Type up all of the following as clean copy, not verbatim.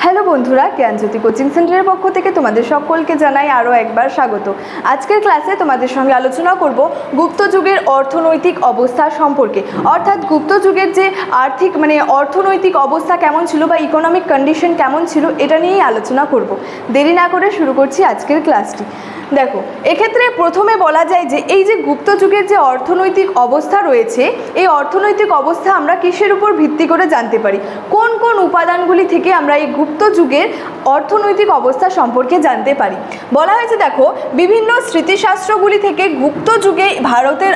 Hello বন্ধুরা, জ্ঞানজ্যোতি coaching সেন্টারের পক্ষ থেকে তোমাদের সকলকে জানাই আরও একবার স্বাগত। আজকের ক্লাসে তোমাদের সঙ্গে আলোচনা করব গুপ্ত যুগের অর্থনৈতিক অবস্থা সম্পর্কে, অর্থাৎ গুপ্ত যুগের যে আর্থিক অর্থনৈতিক অবস্থা কেমন ছিল বা ইকোনমিক কন্ডিশন কেমন ছিল এটা নিয়েই আলোচনা করব। দেরি না করে শুরু করছি আজকের ক্লাসটি। দেখো, এক্ষেত্রে প্রথমে বলা যায় যে এই যে গুপ্ত যুগের যে অর্থনৈতিক অবস্থা রয়েছে, এই অর্থনৈতিক অবস্থা আমরা কিসের উপর ভিত্তি করে জানতে পারি, কোন কোন উপাদানগুলি থেকে আমরা এই গুপ্ত যুগের অর্থনৈতিক অবস্থা সম্পর্কে জানতে পারি। বলা হয়েছে দেখো, বিভিন্ন স্মৃতিশাস্ত্রগুলি থেকে গুপ্ত যুগে ভারতের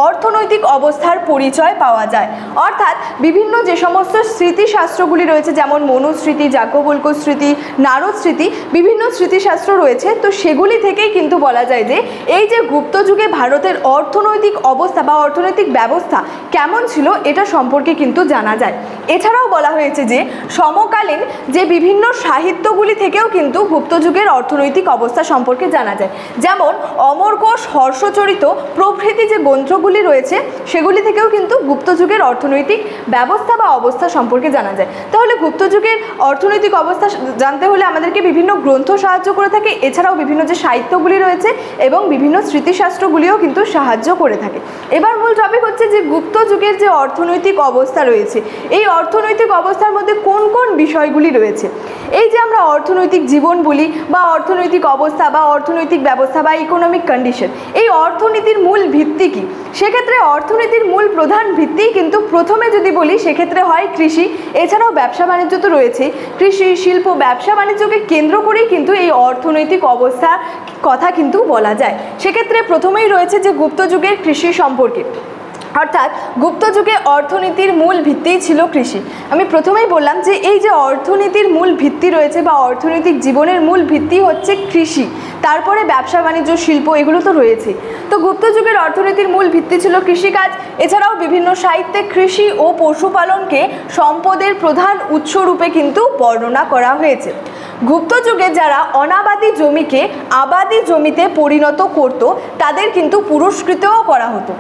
অর্থনৈতিক অবস্থার পরিচয় পাওয়া যায়। অর্থাৎ বিভিন্ন যে সমস্ত স্মৃতিশাস্ত্রগুলি রয়েছে, যেমন মনুস্মৃতি, যাজ্ঞবল্ক্য স্মৃতি, নারদ স্মৃতি, বিভিন্ন স্মৃতিশাস্ত্র রয়েছে, তো সেগুলি থেকেই কিন্তু বলা যায় যে এই যে গুপ্ত যুগে ভারতের অর্থনৈতিক অবস্থা বা অর্থনৈতিক ব্যবস্থা কেমন ছিল এটা সম্পর্কে কিন্তু জানা যায়। এছাড়াও বলা হয়েছে যে সমকালীন যে বিভিন্ন সাহিত্যগুলি থেকেও কিন্তু গুপ্ত যুগের অর্থনৈতিক অবস্থা সম্পর্কে জানা যায়। যেমন অমরকোষ, হর্ষচরিত প্রভৃতি যে গ্রন্থগুলি রয়েছে সেগুলি থেকেও কিন্তু গুপ্ত যুগের অর্থনৈতিক ব্যবস্থা বা অবস্থা সম্পর্কে জানা যায়। তাহলে গুপ্ত যুগের অর্থনৈতিক অবস্থা জানতে হলে আমাদেরকে বিভিন্ন গ্রন্থ সাহায্য করে থাকে, এছাড়াও বিভিন্ন যে সাহিত্যগুলি রয়েছে এবং বিভিন্ন স্মৃতিশাস্ত্রগুলিও কিন্তু সাহায্য করে থাকে। এবার মূল টপিক হচ্ছে যে গুপ্ত যুগের যে অর্থনৈতিক অবস্থা রয়েছে, এই অর্থনৈতিক অবস্থার মধ্যে কোন কোন বিষয়গুলি রয়েছে। এই যে আমরা অর্থনৈতিক জীবন বলি বা অর্থনৈতিক অবস্থা বা অর্থনৈতিক ব্যবস্থা বা ইকোনমিক কন্ডিশন, এই অর্থনীতির মূল ভিত্তি কী? সেক্ষেত্রে অর্থনীতির মূল প্রধান ভিত্তি কিন্তু প্রথমে যদি বলি সেক্ষেত্রে হয় কৃষি, এছাড়াও ব্যবসা বাণিজ্য তো রয়েছে। কৃষি, শিল্প, ব্যবসা বাণিজ্যকে কেন্দ্র করেই কিন্তু এই অর্থনৈতিক অবস্থার কথা কিন্তু বলা যায়। সেক্ষেত্রে প্রথমেই রয়েছে যে গুপ্ত যুগের কৃষি সম্পর্কে, অর্থাৎ গুপ্ত যুগে অর্থনীতির মূল ভিত্তিই ছিল কৃষি। আমি প্রথমেই বললাম যে এই যে অর্থনীতির মূল ভিত্তি রয়েছে বা অর্থনৈতিক জীবনের মূল ভিত্তি হচ্ছে কৃষি, তারপরে ব্যবসা বাণিজ্য, শিল্প, এগুলো তো রয়েছে। তো গুপ্ত যুগের অর্থনীতির মূল ভিত্তি ছিল কৃষিকাজ। এছাড়াও বিভিন্ন সাহিত্যে কৃষি ও পশুপালনকে সম্পদের প্রধান উৎস রূপে কিন্তু বর্ণনা করা হয়েছে। গুপ্ত যুগে যারা অনাবাদি জমিকে আবাদি জমিতে পরিণত করত তাদের কিন্তু পুরস্কৃতও করা হতো।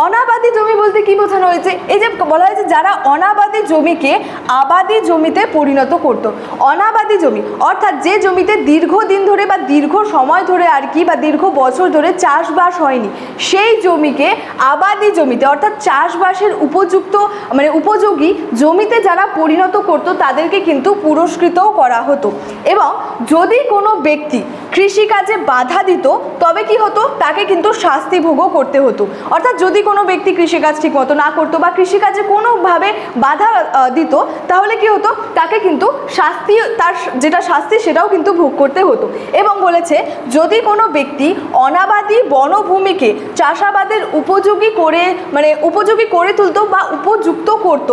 অনাবাদি জমি বলতে কি বোঝানো হয়েছে? এই যে বলা হয়েছে যারা অনাবাদি জমিকে আবাদি জমিতে পরিণত করত। অনাবাদি জমি অর্থাৎ যে জমিতে দীর্ঘদিন ধরে বা দীর্ঘ সময় ধরে বা দীর্ঘ বছর ধরে চাষবাস হয়নি, সেই জমিকে আবাদি জমিতে অর্থাৎ চাষবাসের উপযোগী জমিতে যারা পরিণত করত তাদেরকে কিন্তু পুরস্কৃতও করা হতো। এবং যদি কোনো ব্যক্তি কৃষিকাজে বাধা দিত তবে কি হতো, তাকে কিন্তু শাস্তি ভোগও করতে হতো। অর্থাৎ যদি কোনো ব্যক্তি কৃষিকাজ ঠিক মতো না করতো বা কৃষিকাজে কোনোভাবে বাধা দিত তাহলে কি হতো, তাকে কিন্তু শাস্তি, তার যেটা শাস্তি সেটাও কিন্তু ভোগ করতে হতো। এবং বলেছে যদি কোনো ব্যক্তি অনাবাদি বনভূমিকে চাষাবাদের উপযোগী করে তুলতো বা উপযুক্ত করত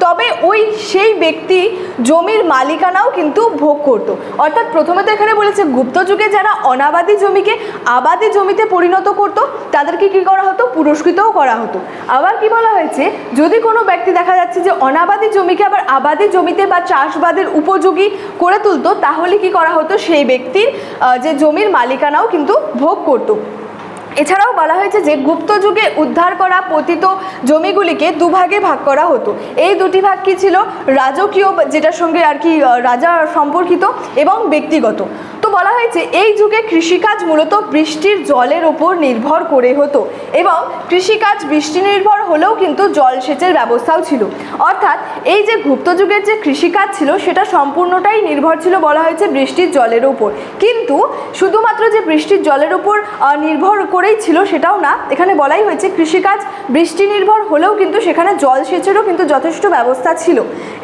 তবে সেই ব্যক্তি জমির মালিকানাও কিন্তু ভোগ করত। অর্থাৎ প্রথমে তো এখানে বলেছে গুপ্ত যুগে যারা অনাবাদি জমিকে আবাদি জমিতে পরিণত করত তাদেরকে কি করা হতো, পুরস্কৃতও করা হতো। আবার কি বলা হয়েছে, যদি কোনো ব্যক্তি দেখা যাচ্ছে যে অনাবাদি জমিকে আবার আবাদি জমিতে বা চাষবাদের উপযোগী করে তুলতো তাহলে কি করা হতো, সেই ব্যক্তির যে জমির মালিকানাও কিন্তু ভোগ করত। এছাড়াও বলা হয়েছে যে গুপ্ত যুগে উদ্ধার করা পতিত জমিগুলিকে দুভাগে ভাগ করা হতো। এই দুটি ভাগ কি ছিল, রাজকীয় যেটার সঙ্গে রাজা সম্পর্কিত এবং ব্যক্তিগত। তো বলা হয়েছে এই যুগে কৃষিকাজ মূলত বৃষ্টির জলের ওপর নির্ভর করে হতো এবং কৃষিকাজ বৃষ্টি নির্ভর হলেও কিন্তু জলসেচের ব্যবস্থাও ছিল। অর্থাৎ এই যে গুপ্ত যুগের যে কৃষিকাজ ছিল সেটা সম্পূর্ণটাই নির্ভর ছিল বলা হয়েছে বৃষ্টির জলের উপর। কিন্তু শুধুমাত্র যে বৃষ্টির জলের উপর নির্ভর করেই ছিল সেটাও না, এখানে বলাই হয়েছে কৃষিকাজ বৃষ্টি নির্ভর হলেও কিন্তু সেখানে জলসেচেরও কিন্তু যথেষ্ট ব্যবস্থা ছিল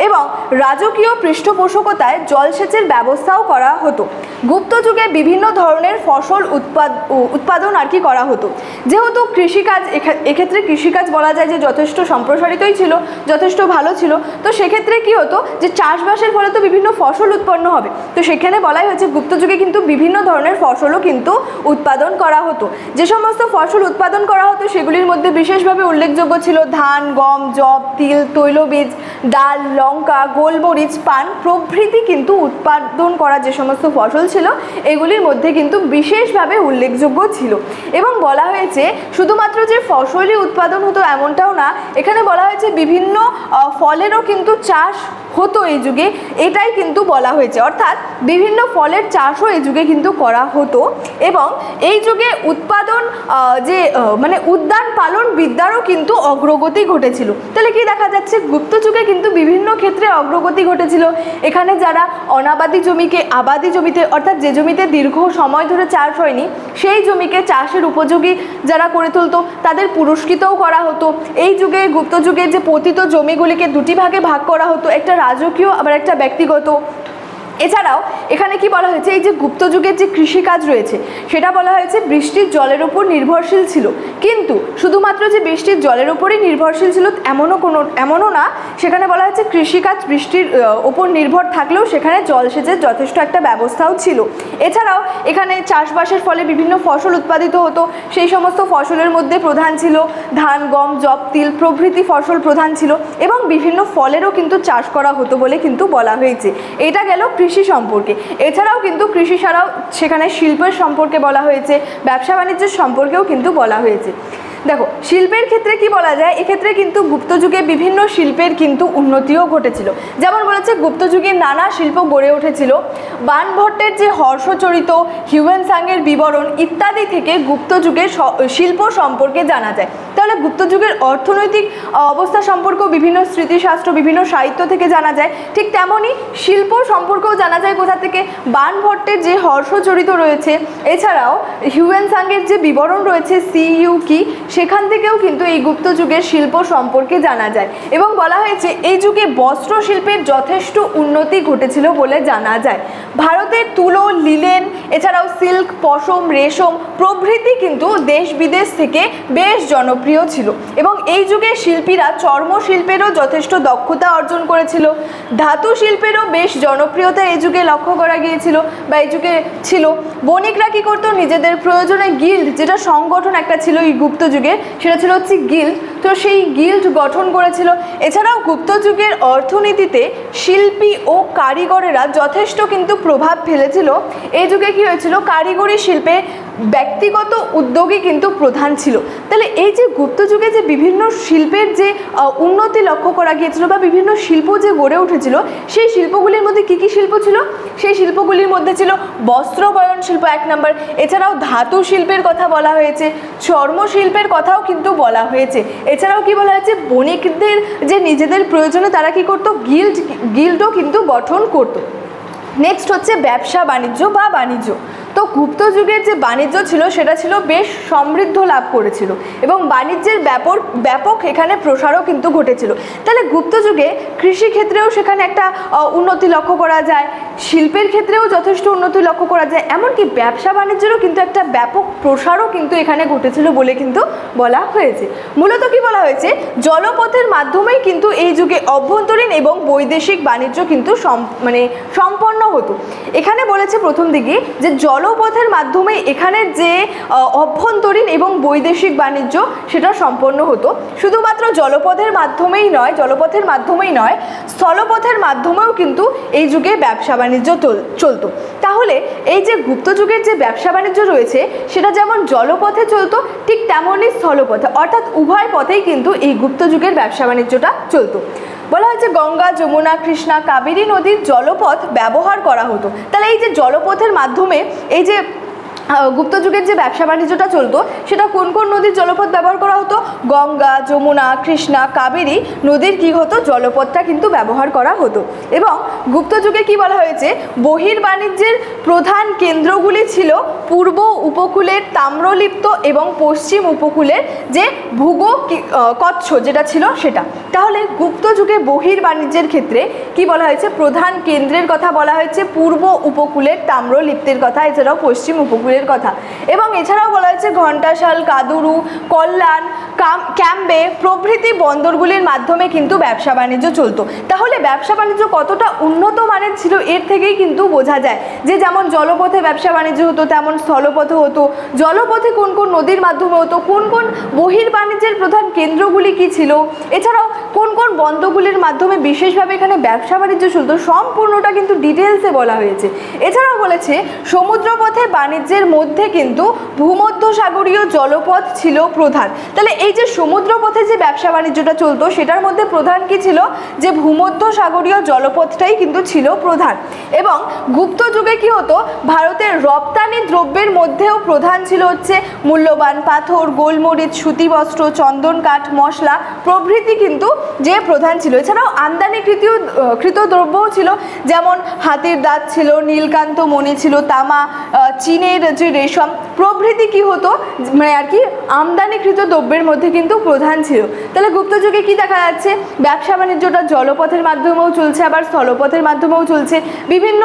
এবং রাজকীয় পৃষ্ঠপোষকতায় জলসেচের ব্যবস্থাও করা হতো। গুপ্ত যুগে বিভিন্ন ধরনের ফসল উৎপাদন করা হতো। যেহেতু কৃষিকাজ, এক্ষেত্রে কৃষিকাজ বলা যায় যে যথেষ্ট সম্প্রসারিতই ছিল, যথেষ্ট ভালো ছিল। তো সেক্ষেত্রে কি হতো যে চাষবাসের ফলে তো বিভিন্ন ফসল উৎপন্ন হবে, তো সেখানে বলাই হয়েছে গুপ্ত যুগে কিন্তু বিভিন্ন ধরনের ফসলও কিন্তু উৎপাদন করা হতো। যে সমস্ত ফসল উৎপাদন করা হতো সেগুলির মধ্যে বিশেষভাবে উল্লেখযোগ্য ছিল ধান, গম, যব, তিল, তৈলবীজ, ডাল, লঙ্কা, গোলমরিচ, পান প্রভৃতি কিন্তু উৎপাদন করা যে সমস্ত ফসল ছিল এগুলির মধ্যে কিন্তু বিশেষভাবে উল্লেখযোগ্য ছিল। এবং বলা হয়েছে শুধুমাত্র যে ফসলই উৎপাদন হতো এমনটাও না, এখানে বলা হয়েছে বিভিন্ন ফলেরও কিন্তু চাষ হতো এই যুগে, এটাই কিন্তু বলা হয়েছে। অর্থাৎ বিভিন্ন ফলের চাষও এই যুগে কিন্তু করা হতো এবং এই যুগে উৎপাদন যে মানে উদ্যান পালন বিদ্যারও কিন্তু অগ্রগতি ঘটেছিল। তাহলে কি দেখা যাচ্ছে, গুপ্ত যুগে কিন্তু বিভিন্ন ক্ষেত্রে অগ্রগতি ঘটেছিল। এখানে যারা অনাবাদি জমিকে আবাদি জমিতে, অর্থাৎ যে জমিতে দীর্ঘ সময় ধরে চাষ হয়নি সেই জমিকে চাষের উপযোগী যারা করে তুলতো তাদের পুরস্কৃতও করা হতো। এই যুগে গুপ্ত যুগে যে পতিত জমিগুলিকে দুটি ভাগে ভাগ করা হতো, একটা রাজকীয় আবার একটা ব্যক্তিগত। এছাড়াও এখানে কি বলা হয়েছে, এই যে গুপ্ত যুগের যে কৃষিকাজ রয়েছে সেটা বলা হয়েছে বৃষ্টির জলের উপর নির্ভরশীল ছিল। কিন্তু শুধুমাত্র যে বৃষ্টির জলের উপরই নির্ভরশীল ছিল এমনও না, সেখানে বলা হয়েছে কৃষিকাজ বৃষ্টির উপর নির্ভর থাকলেও সেখানে জলসেচের যথেষ্ট একটা ব্যবস্থাও ছিল। এছাড়াও এখানে চাষবাসের ফলে বিভিন্ন ফসল উৎপাদিত হতো, সেই সমস্ত ফসলের মধ্যে প্রধান ছিল ধান, গম, যব, তিল প্রভৃতি ফসল প্রধান ছিল এবং বিভিন্ন ফলেরও কিন্তু চাষ করা হতো বলে কিন্তু বলা হয়েছে। এটা গেল কৃষি সম্পর্কে। এছাড়াও কিন্তু কৃষি ছাড়াও সেখানে শিল্পের সম্পর্কে বলা হয়েছে, ব্যবসা বাণিজ্যের সম্পর্কেও কিন্তু বলা হয়েছে। দেখো শিল্পের ক্ষেত্রে কি বলা যায়, এক্ষেত্রে কিন্তু গুপ্ত যুগে বিভিন্ন শিল্পের কিন্তু উন্নতিও ঘটেছিল। যেমন বলেছে গুপ্ত যুগে নানা শিল্প গড়ে উঠেছিল। বাণভট্টের যে হর্ষচরিত, হিউয়েনসাংয়ের বিবরণ ইত্যাদি থেকে গুপ্ত যুগের শিল্প সম্পর্কে জানা যায়। তাহলে গুপ্ত যুগের অর্থনৈতিক অবস্থা সম্পর্কেও বিভিন্ন স্মৃতিশাস্ত্র, বিভিন্ন সাহিত্য থেকে জানা যায়। ঠিক তেমনই শিল্প সম্পর্কেও জানা যায় কোথা থেকে, বাণভট্টের যে হর্ষচরিত রয়েছে, এছাড়াও হিউয়েনসাংয়ের যে বিবরণ রয়েছে CU কি, সেখান থেকেও কিন্তু এই গুপ্ত যুগের শিল্প সম্পর্কে জানা যায়। এবং বলা হয়েছে এই যুগে বস্ত্র শিল্পের যথেষ্ট উন্নতি ঘটেছিল বলে জানা যায়। ভারতের তুলো, লিনেন, এছাড়াও সিল্ক, পশম, রেশম প্রভৃতি কিন্তু দেশ বিদেশ থেকে বেশ জনপ্রিয় ছিল এবং এই যুগে শিল্পীরা চর্মশিল্পেরও যথেষ্ট দক্ষতা অর্জন করেছিল। ধাতু শিল্পেরও বেশ জনপ্রিয়তা এই যুগে লক্ষ্য করা গিয়েছিল বা এই যুগে ছিল। বণিকরা কী করতো, নিজেদের প্রয়োজনে গিল্ড, যেটা সংগঠন একটা ছিল এই গুপ্ত যুগে, সেটা ছিল হচ্ছে গিল্ড, তো সেই গিল্ড গঠন করেছিল। এছাড়াও গুপ্ত যুগের অর্থনীতিতে শিল্পী ও কারিগরেরা যথেষ্ট কিন্তু প্রভাব ফেলেছিল। এই যুগে কি হয়েছিল, কারিগরি শিল্পে ব্যক্তিগত উদ্যোগী কিন্তু প্রধান ছিল। তাহলে এই যে গুপ্ত যুগে যে বিভিন্ন শিল্পের যে উন্নতি লক্ষ্য করা গিয়েছিল বা বিভিন্ন শিল্প যে গড়ে উঠেছিল, সেই শিল্পগুলির মধ্যে কি কি শিল্প ছিল, সেই শিল্পগুলির মধ্যে ছিল বস্ত্র বয়ন শিল্প 1 নম্বর। এছাড়াও ধাতু শিল্পের কথা বলা হয়েছে, চর্মশিল্পের কথাও কিন্তু বলা হয়েছে। এছাড়াও কি বলা হয়েছে, বণিকদের যে নিজেদের প্রয়োজনে তারা কি করতো, গিল্ডও কিন্তু গঠন করতো। নেক্সট হচ্ছে ব্যবসা বাণিজ্য বা বাণিজ্য। তো গুপ্ত যুগের যে বাণিজ্য ছিল সেটা ছিল বেশ সমৃদ্ধ লাভ করেছিল এবং বাণিজ্যের ব্যাপক এখানে প্রসারও কিন্তু ঘটেছিল। তাহলে গুপ্ত যুগে কৃষি ক্ষেত্রেও সেখানে একটা উন্নতি লক্ষ্য করা যায়, শিল্পের ক্ষেত্রেও যথেষ্ট উন্নতি লক্ষ্য করা যায়, এমনকি ব্যবসা বাণিজ্যেরও কিন্তু একটা ব্যাপক প্রসারও কিন্তু এখানে ঘটেছিল বলে কিন্তু বলা হয়েছে। মূলত কি বলা হয়েছে, জলপথের মাধ্যমেই কিন্তু এই যুগে অভ্যন্তরীণ এবং বৈদেশিক বাণিজ্য কিন্তু সম্পন্ন হতো। এখানে বলেছে প্রথম দিকে যে জলপথের মাধ্যমে এখানের যে অভ্যন্তরীণ এবং বৈদেশিক বাণিজ্য সেটা সম্পন্ন হতো। শুধুমাত্র জলপথের মাধ্যমেই নয়, স্থলপথের মাধ্যমেও কিন্তু এই যুগে ব্যবসা বাণিজ্য চলতো। তাহলে এই যে গুপ্ত যুগের যে ব্যবসা বাণিজ্য রয়েছে সেটা যেমন জলপথে চলতো, ঠিক তেমনই স্থলপথে, অর্থাৎ উভয় পথেই কিন্তু এই গুপ্ত যুগের ব্যবসা বাণিজ্যটা চলতো। বলা হয়েছে গঙ্গা, যমুনা, কৃষ্ণা, কাবেরী নদীর জলপথ ব্যবহার করা হতো। তাহলে এই যে জলপথের মাধ্যমে এই যে গুপ্ত যুগের যে ব্যবসা বাণিজ্যটা চলতো সেটা কোন কোন নদীর জলপথ ব্যবহার করা হতো, গঙ্গা, যমুনা, কৃষ্ণা, কাবেরী নদীর কি হতো, জলপথটা কিন্তু ব্যবহার করা হতো। এবং গুপ্ত যুগে কি বলা হয়েছে, বহির্বাণিজ্যের প্রধান কেন্দ্রগুলি ছিল পূর্ব উপকূলের তাম্রলিপ্ত এবং পশ্চিম উপকূলের যে কচ্ছ যেটা ছিল সেটা। তাহলে গুপ্ত যুগে বহির্বাণিজ্যের ক্ষেত্রে কি বলা হয়েছে, প্রধান কেন্দ্রের কথা বলা হয়েছে পূর্ব উপকূলের তাম্রলিপ্তের কথা, এছাড়াও পশ্চিম উপকূলের কথা। এবং এছাড়াও বলা হয়েছে ঘণ্টাশাল, কাদুরু, কল্যাণ, ক্যাম্বে প্রভৃতি বন্দরগুলির মাধ্যমে কিন্তু ব্যবসা বাণিজ্য চলতো। তাহলে ব্যবসা বাণিজ্য কতটা উন্নত মানের ছিল এর থেকেই কিন্তু বোঝা যায় যে যেমন জলপথে ব্যবসা বাণিজ্য হতো তেমন স্থলপথে হতো, জলপথে কোন কোন নদীর মাধ্যমে হতো, কোন কোন বহির্বাণিজ্যের প্রধান কেন্দ্রগুলি কি ছিল, এছাড়াও কোন কোন বন্দরগুলির মাধ্যমে বিশেষভাবে এখানে ব্যবসা বাণিজ্য চলতো, সম্পূর্ণটা কিন্তু ডিটেলসে বলা হয়েছে। এছাড়াও বলেছে সমুদ্রপথে বাণিজ্যের বাণিজ্যের মধ্যে কিন্তু ভূমধ্যসাগরীয় জলপথ ছিল প্রধান। তাহলে এই যে সমুদ্রপথে যে ব্যবসা বাণিজ্যটা চলতো সেটার মধ্যে প্রধান কি ছিল, যে ভূমধ্যসাগরীয় জলপথটাই কিন্তু ছিল প্রধান। এবং গুপ্ত যুগে কি হতো, ভারতের রপ্তানি দ্রব্যের মধ্যেও প্রধান ছিল হচ্ছে মূল্যবান পাথর, গোলমরিচ, সুতি বস্ত্র, চন্দন কাঠ, মশলা প্রভৃতি কিন্তু যে প্রধান ছিল। এছাড়াও আমদানিকৃত দ্রব্যও ছিল, যেমন হাতির দাঁত ছিল, নীলকান্ত মণি ছিল, তামা, চীনের যে রেশম প্রভৃতি কি হতো, মানে আর কি আমদানিকৃত দ্রব্যের মধ্যে কিন্তু প্রধান ছিল। তাহলে গুপ্ত যুগে কি দেখা যাচ্ছে, ব্যবসা বাণিজ্যটা জলপথের মাধ্যমেও চলছে, আবার স্থলপথের মাধ্যমেও চলছে, বিভিন্ন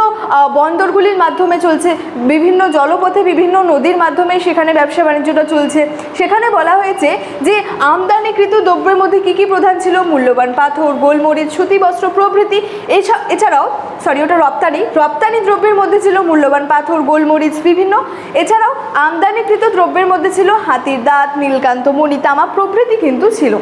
বন্দরগুলির মাধ্যমে চলছে, বিভিন্ন জলপথে বিভিন্ন নদীর মাধ্যমে সেখানে ব্যবসা বাণিজ্যটা চলছে। সেখানে বলা হয়েছে যে আমদানিকৃত দ্রব্যের মধ্যে কি কি প্রধান ছিল, মূল্যবান পাথর, গোলমরিচ, সুতি বস্ত্র প্রভৃতি। এছাড়াও ওটা রপ্তানি দ্রব্যের মধ্যে ছিল মূল্যবান পাথর, গোলমরিচ বিভিন্ন। এছাড়াও আমদানিকৃত দ্রব্যের মধ্যে ছিল হাতির দাঁত, নীলকান্ত মণি, তামা প্রভৃতি কিন্তু ছিল।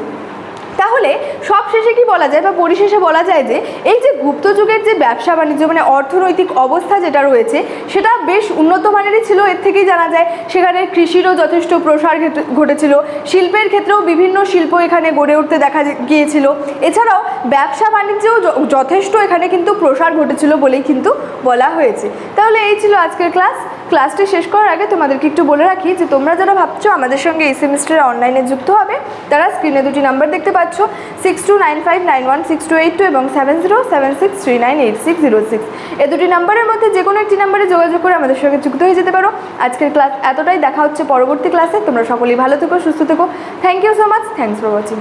তাহলে সব শেষে কি বলা যায় বা পরিশেষে বলা যায় যে এই যে গুপ্ত যুগের যে ব্যবসা বাণিজ্য মানে অর্থনৈতিক অবস্থা যেটা রয়েছে সেটা বেশ উন্নত মানেরই ছিল। এর থেকেই জানা যায় সেখানে কৃষিরও যথেষ্ট প্রসার ঘটেছিল, শিল্পের ক্ষেত্রেও বিভিন্ন শিল্প এখানে গড়ে উঠতে দেখা গিয়েছিল। এছাড়াও ব্যবসা বাণিজ্যেও যথেষ্ট এখানে কিন্তু প্রসার ঘটেছিল বলেই কিন্তু বলা হয়েছে। তাহলে এই ছিল আজকের ক্লাসটি শেষ করার আগে তোমাদেরকে একটু বলে রাখি যে তোমরা যারা ভাবছো আমাদের সঙ্গে এই সেমিস্টারে অনলাইনে যুক্ত হবে তারা স্ক্রিনে দুটি নাম্বার দেখতে পাচ্ছ, 6295916282 এবং 7076398606। এই দুটি নাম্বারের মধ্যে যে কোনো একটি নাম্বারে যোগাযোগ করে আমাদের সঙ্গে যুক্ত হয়ে যেতে পারো। আজকের ক্লাস এতটাই, দেখা হচ্ছে পরবর্তী ক্লাসে। তোমরা সকলেই ভালো থেকো, সুস্থ থেকো। Thank you so much, thanks for watching.